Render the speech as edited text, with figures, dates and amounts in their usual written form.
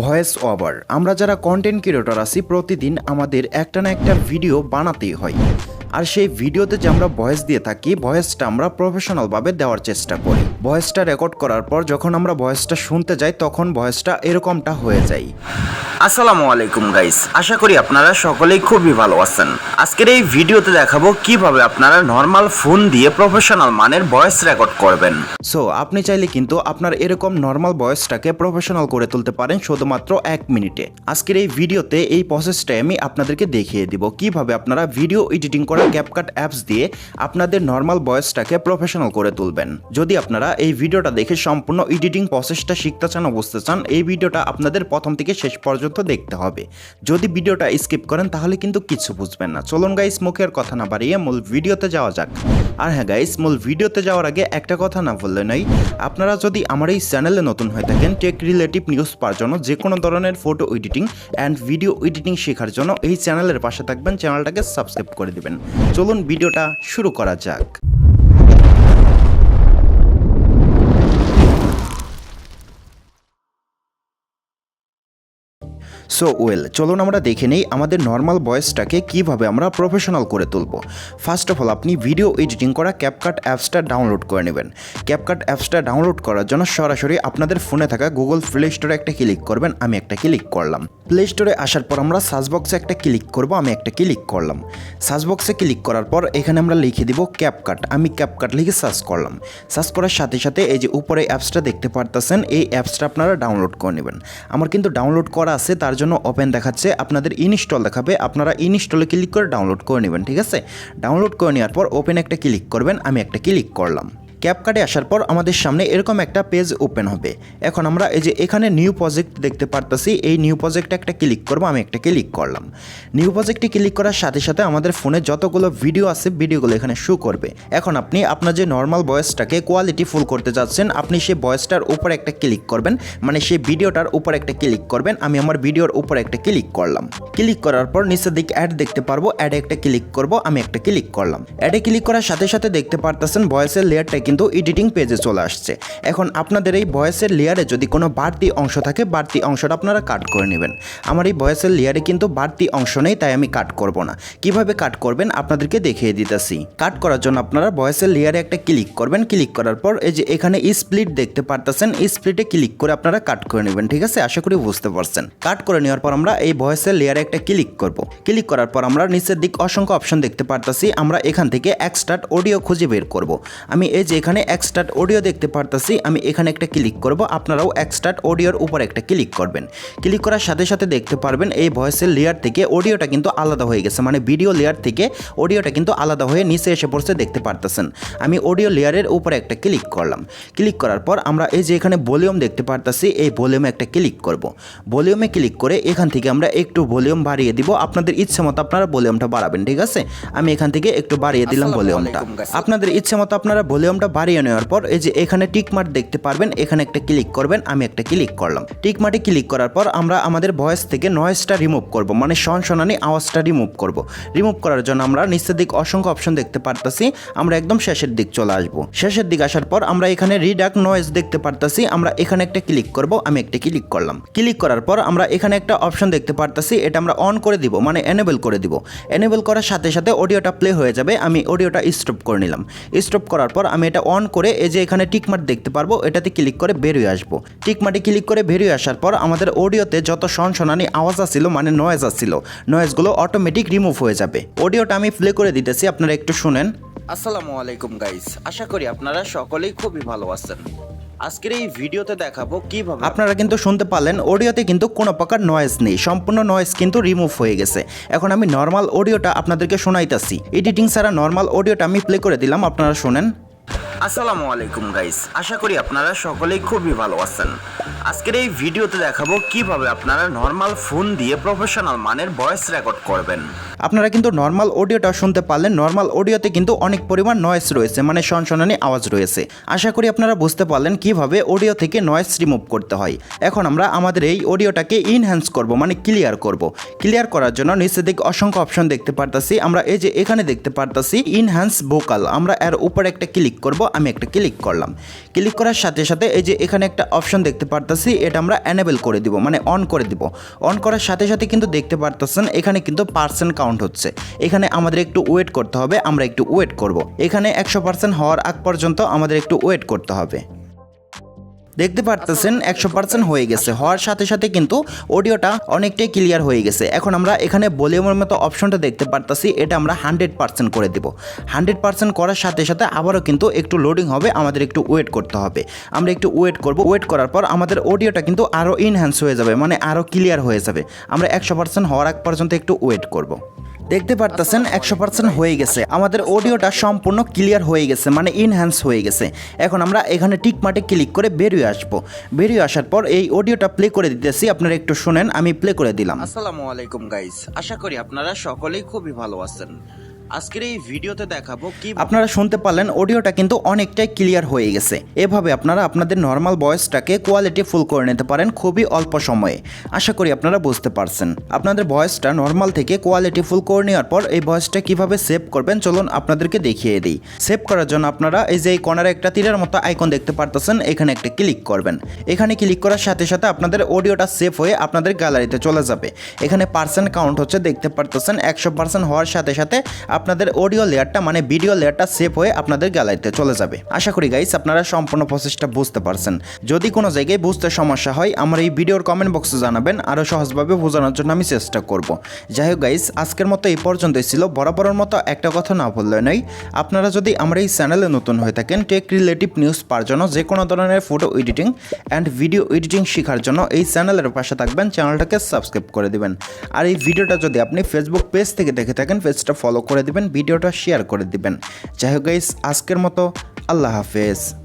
Voice over আমরা যারা content creator আছি প্রতিদিন আমাদের একটা না একটা ভিডিও বানাতেই হয়। আর সেই ভিডিওতে যে আমরা ভয়েস দিয়ে থাকি ভয়েসটা আমরা প্রফেশনালভাবে দেওয়ার চেষ্টা করি। ভয়েসটা রেকর্ড করার পর যখন আমরা ভয়েসটা শুনতে যাই তখন ভয়েসটা এরকমটা হয়ে যায়। আসসালামু আলাইকুম গাইস, আশা করি আপনারা সকলেই খুবই ভালো আছেন। আজকের এই ভিডিওতে দেখাবো কিভাবে আপনারা নর্মাল ফোন দিয়ে প্রফেশনাল মানের ভয়েস রেকর্ড করবেন। সো আপনি চাইলে কিন্তু আপনার এরকম নর্মাল ভয়েসটাকে প্রফেশনাল করে তুলতে পারেন শুধুমাত্র 1 মিনিটে। আজকের এই ভিডিওতে এই প্রসেসটাই আমি আপনাদেরকে দেখিয়ে দিব কিভাবে আপনারা ভিডিও এডিটিং করা ক্যাপকাট অ্যাপস দিয়ে আপনাদের নর্মাল ভয়েসটাকে প্রফেশনাল করে তুলবেন। যদি আপনারা এই ভিডিওটা দেখে সম্পূর্ণ এডিটিং প্রসেসটা শিখতে চান ও বুঝতে চান, এই ভিডিওটা আপনাদের প্রথম থেকে শেষ পর্যন্ত দেখতে হবে। যদি ভিডিওটা স্কিপ করেন তাহলে কিন্তু কিছু বুঝবেন না। চলুন গাইস, মুখের কথা না বাড়িয়ে মূল ভিডিওতে যাওয়া যাক। আর হ্যাঁ গাইস, মূল ভিডিওতে যাওয়ার আগে একটা কথা না বললে নয়, আপনারা যদি আমার এই চ্যানেলে নতুন হয়ে থাকেন টেক রিলেটিভ নিউজ পাওয়ার জন্য, যে কোনো ধরনের photo editing and video editing শেখার জন্য এই চ্যানেলের পাশে থাকবেন, চ্যানেলটাকে সাবস্ক্রাইব করে দিবেন। চলুন ভিডিওটা শুরু করা যাক। সো চলুন আমরা দেখে নেই আমাদের নর্মাল ভয়েসটাকে কিভাবে আমরা প্রফেশনাল করে তুলব। ফার্স্ট অফ অল আপনি ভিডিও এডিটিং করা ক্যাপকাট অ্যাপসটা ডাউনলোড করে নেবেন। ক্যাপকাট অ্যাপসটা ডাউনলোড করার জন্য সরাসরি আপনাদের ফোনে থাকা গুগল প্লে স্টোরে একটা ক্লিক করবেন। আমি একটা ক্লিক করলাম। প্লে স্টোরে আসার পর আমরা সার্চ বক্সে একটা ক্লিক করব। আমি একটা ক্লিক করলাম। সার্চ বক্সে ক্লিক করার পর এখানে আমরা লিখে দিব ক্যাপকাট। আমি ক্যাপকাট লিখে সার্চ করলাম। সার্চ করার সাথে সাথে এই যে উপরে অ্যাপসটা দেখতে পারতেছেন, এই অ্যাপসটা আপনারা ডাউনলোড করে নেবেন। আমার কিন্তু ডাউনলোড করা আছে, তার জন্য ওপেন দেখাচ্ছে, আপনাদের ইনস্টল দেখাবে, আপনারা ইনস্টলে ক্লিক করে ডাউনলোড করে নেবেন। ঠিক আছে, ডাউনলোড করে নেওয়ার পর ওপেন একটা ক্লিক করবেন। আমি একটা ক্লিক করলাম। ক্যাপকাটে আসার পর আমাদের সামনে এরকম একটা পেজ ওপেন হবে। এখন আমরা এই যে এখানে নিউ প্রজেক্ট দেখতে পারতেছি, এই নিউ প্রজেক্টে একটা ক্লিক করব। আমি একটা ক্লিক করলাম। নিউ প্রজেক্টে ক্লিক করার সাথে সাথে আমাদের ফোনে যতগুলো ভিডিও আছে ভিডিওগুলো এখানে শো করবে। এখন আপনি আপনার যে নর্মাল ভয়েসটাকে কোয়ালিটি ফুল করতে যাচ্ছেন, আপনি সেই ভয়েসটার উপর একটা ক্লিক করবেন, মানে সেই ভিডিওটার উপর একটা ক্লিক করবেন। আমি আমার ভিডিওর উপর একটা ক্লিক করলাম। ক্লিক করার পর নিচের দিকে অ্যাড দেখতে পারবো, অ্যাডে একটা ক্লিক করব। আমি একটা ক্লিক করলাম। অ্যাডে ক্লিক করার সাথে সাথে দেখতে পারতেছেন ভয়েসের লেয়ারটা কিন্তু এডিটিং পেজে চলে আসছে। এখন আপনাদের এই ভয়েসের লেয়ারে যদি কোনো বাড়তি অংশ থাকে, বাড়তি অংশটা আপনারা কাট করে নেবেন। আমার এই ভয়েসের লেয়ারে কিন্তু বাড়তি অংশ নেই, তাই আমি কাট করব না। কিভাবে কাট করবেন আপনাদেরকে দেখিয়ে দিতেছি। কাট করার জন্য আপনারা ভয়েসের লেয়ারে একটা ক্লিক করবেন। ক্লিক করার পর এই যে এখানে স্প্লিট দেখতে পারতেছেন, এই স্প্লিটে ক্লিক করে আপনারা কাট করে নেবেন। ঠিক আছে, আশা করি বুঝতে পারছেন। কাট করে নেওয়ার পর আমরা এই ভয়েসের লেয়ারে একটা ক্লিক করব। ক্লিক করার পর আমরা নিচের দিক অসংখ্য অপশন দেখতে পারতেছি, আমরা এখান থেকে এক্সট্রাক্ট অডিও খুঁজে বের করব। আমি এই যে এখানে এক্সট্রাক্ট অডিও দেখতে পারতেছি, আমি এখানে একটা ক্লিক করব। আপনারাও এক্সট্রাক্ট অডিওর উপর একটা ক্লিক করবেন। ক্লিক করার সাথে সাথে দেখতে পারবেন এই ভয়েসের লেয়ার থেকে অডিওটা কিন্তু আলাদা হয়ে গেছে, মানে ভিডিও লেয়ার থেকে অডিওটা কিন্তু আলাদা হয়ে নিচে এসে পড়ছে, দেখতে পারতেছেন। আমি অডিও লেয়ারের উপরে একটা ক্লিক করলাম। ক্লিক করার পর আমরা এই যে এখানে ভলিউম দেখতে পারতেছি, এই ভলিউমে একটা ক্লিক করব। ভলিউমে ক্লিক করে এখান থেকে আমরা একটু ভলিউম বাড়িয়ে দিব। আপনাদের ইচ্ছে মতো আপনারা ভলিউমটা বাড়াবেন। ঠিক আছে, আমি এখান থেকে একটু বাড়িয়ে দিলাম ভলিউমটা। আপনাদের ইচ্ছে মতো আপনারা ভলিউমটা বাড়িয়ে নেওয়ার পর এই যে এখানে টিকমার্ক দেখতে পারবেন, এখানে একটা ক্লিক করবেন। আমি একটা ক্লিক করলাম। টিকমার্কে ক্লিক করার পর আমরা আমাদের ভয়েস থেকে নয়েজটা রিমুভ করব, মানে শনশনানি আওয়াজটা রিমুভ করব। রিমুভ করার জন্য আমরা নিচের দিক অসংখ্য অপশন দেখতে পারতেছি, আমরা একদম শেষের দিক চলে আসব। শেষের দিক আসার পর আমরা এখানে রিডাক্ট নয়েজ দেখতে পারতেছি, আমরা এখানে একটা ক্লিক করব। আমি একটা ক্লিক করলাম। ক্লিক করার পর আমরা এখানে একটা অপশন দেখতে পারতেছি, এটা আমরা অন করে দিব, মানে এনেবল করে দিব। এনেবল করার সাথে সাথে অডিওটা প্লে হয়ে যাবে। আমি অডিওটা স্টপ করে নিলাম। স্টপ করার পর আমি এটা অন করে এই যে এখানে টিকমার্ক দেখতে পারবো, এটাতে ক্লিক করে বেরিয়ে আসবো। টিকমার্কে ক্লিক করে বেরিয়ে আসার পর আমাদের অডিওতে যত শনশনানি আওয়াজ আসছিল, মানে নয়েজ আসছিল, নয়েজগুলো অটোমেটিক রিমুভ হয়ে যাবে। অডিওটা আমি প্লে করে দিতেছি, আপনারা একটু শুনেন। আসসালামু আলাইকুম গাইস, আশা করি আপনারা সকলেই খুবই ভালো আছেন। আজকের এই ভিডিওতে দেখাবো কিভাবে আপনারা কিন্তু শুনতে পারলেন অডিওতে কিন্তু কোনো প্রকার নয়েজ নেই, সম্পূর্ণ নয়েজ কিন্তু রিমুভ হয়ে গেছে। এখন আমি নর্মাল অডিওটা আপনাদেরকে শোনাইতাছি। এডিটিং ছাড়া নর্মাল অডিওটা আমি প্লে করে দিলাম, আপনারা শুনেন। আসসালামু আলাইকুম গাইস, আশা করি আপনারা সকলেই খুবই ভালো আছেন। আজকের এই ভিডিওতে দেখাবো কিভাবে আপনারা নর্মাল ফোন দিয়ে প্রফেশনাল মানের ভয়েস রেকর্ড করবেন। আপনারা কিন্তু নর্মাল অডিওটা শুনতে পারলেন। নর্মাল অডিওতে কিন্তু অনেক পরিমাণ নয়েজ রয়েছে, মানে শনশনানি আওয়াজ রয়েছে। আশা করি আপনারা বুঝতে পারলেন কিভাবে অডিও থেকে নয়েজ রিমুভ করতে হয়। এখন আমরা আমাদের এই অডিওটাকে ইনহ্যান্স করব, মানে ক্লিয়ার করব। ক্লিয়ার করার জন্য নিচের দিকে অসংখ্য অপশন দেখতে পারতেছি, আমরা এই যে এখানে দেখতে পারতেছি ইনহ্যান্স ভোকাল, আমরা এর উপর একটা ক্লিক করব। আমি একটা ক্লিক করলাম। ক্লিক করার সাথে সাথে এই যে এখানে একটা অপশন দেখতে পারতেছি, এটা আমরা এনেবল করে দিব, মানে অন করে দিব। অন করার সাথে সাথে কিন্তু দেখতে পারতেছেন এখানে কিন্তু পার্সেন্ট কাউন্ট হচ্ছে। এখানে আমাদের একটু ওয়েট করতে হবে, আমরা একটু ওয়েট করব। এখানে 100% হওয়ার আগ পর্যন্ত আমাদের একটু ওয়েট করতে হবে। দেখতে পারতেছেন 100% হয়ে গেছে। হওয়ার সাথে সাথে কিন্তু অডিওটা অনেকটাই ক্লিয়ার হয়ে গেছে। এখন আমরা এখানে ভলিউমের মতো অপশনটা দেখতে পারতেছি, এটা আমরা 100% করে দেব। 100% করার সাথে সাথে আবারও কিন্তু একটু লোডিং হবে, আমাদের একটু ওয়েট করতে হবে। আমরা একটু ওয়েট করব। ওয়েট করার পর আমাদের অডিওটা কিন্তু আরও ইনহ্যান্স হয়ে যাবে, মানে আরও ক্লিয়ার হয়ে যাবে। আমরা 100% হওয়ার আগ পর্যন্ত একটু ওয়েট করব। দেখতে পারতেছেন 100% হয়ে গেছে, আমাদের অডিওটা সম্পূর্ণ ক্লিয়ার হয়ে গেছে, মানে ইনহ্যান্স হয়ে গেছে। এখন আমরা এখানে টিক মার্কে ক্লিক করে বেরিয়ে আসবো। বেরিয়ে আসার পর এই অডিওটা প্লে করে দিতেছি, আপনারা একটু শুনেন, আমি প্লে করে দিলাম। আসসালামু আলাইকুম গাইস, আশা করি আপনারা সকলেই খুবই ভালো আছেন। আজকের এই ভিডিওতে দেখাবো কি আপনারা শুনতে পারলেন অডিওটা কিন্তু অনেকটাই ক্লিয়ার হয়ে গেছে। এভাবে আপনারা আপনাদের নর্মাল ভয়েসটাকে কোয়ালিটি ফুল করে নিতে পারেন খুবই অল্প সময়ে। আশা করি আপনারা বুঝতে পারছেন। আপনাদের ভয়েসটা নর্মাল থেকে কোয়ালিটি ফুল করে নেওয়ার পর এই ভয়েসটা কিভাবে সেভ করবেন চলুন আপনাদেরকে দেখিয়ে দিই। সেভ করার জন্য আপনারা এই যে এই কর্নারে একটা তীরের মতো আইকন দেখতে পারতেছেন, এখানে একটা ক্লিক করবেন। এখানে ক্লিক করার সাথে সাথে আপনাদের অডিওটা সেভ হয়ে আপনাদের গ্যালারিতে চলে যাবে। এখানে পার্সেন্ট কাউন্ট হচ্ছে, দেখতে পারতেছেন 100% হওয়ার সাথে সাথে আপনাদের অডিও লেয়ারটা, মানে ভিডিও লেয়ারটা সেভ হয়ে আপনাদের গ্যালারিতে চলে যাবে। আশা করি গাইস আপনারা সম্পূর্ণ প্রসেসটা বুঝতে পারছেন। যদি কোনো জায়গায় বুঝতে সমস্যা হয় আমার এই ভিডিওর কমেন্ট বক্সে জানাবেন, আরও সহজভাবে বোঝানোর জন্য আমি চেষ্টা করব। যাই হোক গাইস, আজকের মতো এই পর্যন্তই ছিল। বরাবরের মতো একটা কথা না বললে নয়, আপনারা যদি আমার এই চ্যানেলে নতুন হয়ে থাকেন টেক রিলেটিভ নিউজ পাওয়ার জন্য, যে কোনো ধরনের photo editing and video editing শেখার জন্য এই চ্যানেলের পাশে থাকবেন, চ্যানেলটাকে সাবস্ক্রাইব করে দিবেন। আর এই ভিডিওটা যদি আপনি ফেসবুক পেজ থেকে দেখে থাকেন, পেজটা ফলো করে দিবেন, ভিডিওটা শেয়ার করে দিবেন। যাই হোক গাইস, আজকের মতো আল্লাহ হাফেজ।